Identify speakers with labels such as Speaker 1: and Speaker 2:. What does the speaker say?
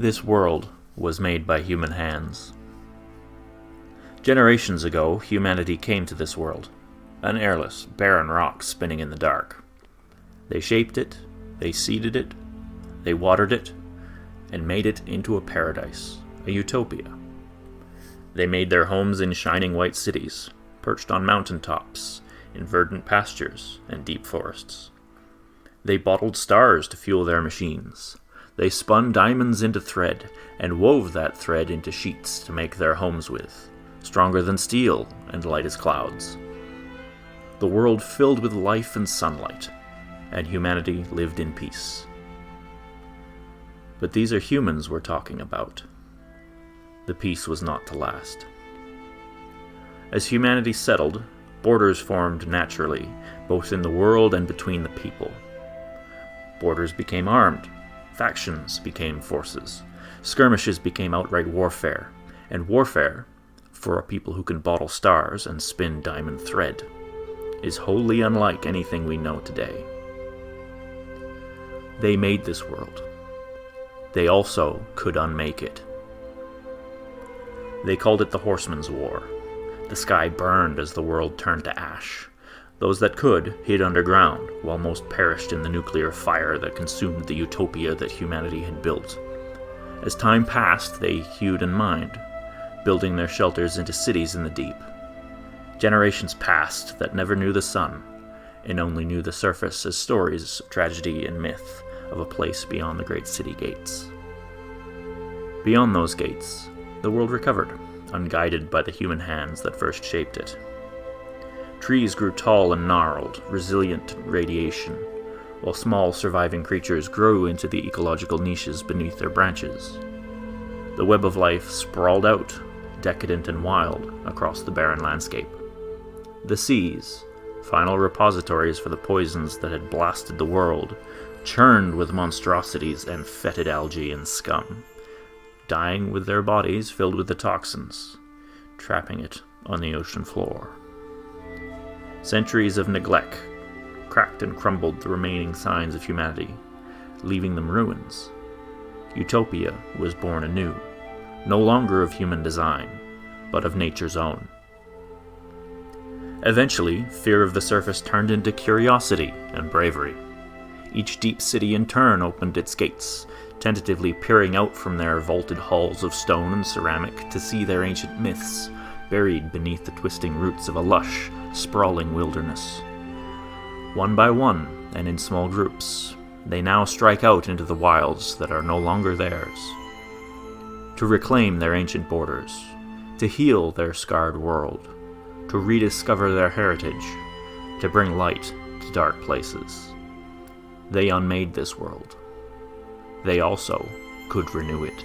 Speaker 1: This world was made by human hands. Generations ago, humanity came to this world, an airless, barren rock spinning in the dark. They shaped it, they seeded it, they watered it, and made it into a paradise, a utopia. They made their homes in shining white cities, perched on mountain tops, in verdant pastures and deep forests. They bottled stars to fuel their machines. They spun diamonds into thread, and wove that thread into sheets to make their homes with, stronger than steel and light as clouds. The world filled with life and sunlight, and humanity lived in peace. But these are humans we're talking about. The peace was not to last. As humanity settled, borders formed naturally, both in the world and between the people. Borders became armed, factions became forces, skirmishes became outright warfare, and warfare, for a people who can bottle stars and spin diamond thread, is wholly unlike anything we know today. They made this world. They also could unmake it. They called it the Horseman's War. The sky burned as the world turned to ash. Those that could hid underground, while most perished in the nuclear fire that consumed the utopia that humanity had built. As time passed, they hewed and mined, building their shelters into cities in the deep. Generations passed that never knew the sun, and only knew the surface as stories of tragedy and myth of a place beyond the great city gates. Beyond those gates, the world recovered, unguided by the human hands that first shaped it. Trees grew tall and gnarled, resilient to radiation, while small surviving creatures grew into the ecological niches beneath their branches. The web of life sprawled out, decadent and wild, across the barren landscape. The seas, final repositories for the poisons that had blasted the world, churned with monstrosities and fetid algae and scum, dying with their bodies filled with the toxins, trapping it on the ocean floor. Centuries of neglect cracked and crumbled the remaining signs of humanity, leaving them ruins. Utopia was born anew, no longer of human design, but of nature's own. Eventually, fear of the surface turned into curiosity and bravery. Each deep city in turn opened its gates, tentatively peering out from their vaulted halls of stone and ceramic to see their ancient myths buried beneath the twisting roots of a lush, sprawling wilderness. One by one, and in small groups, they now strike out into the wilds that are no longer theirs. To reclaim their ancient borders, to heal their scarred world, to rediscover their heritage, to bring light to dark places. They unmade this world. They also could renew it.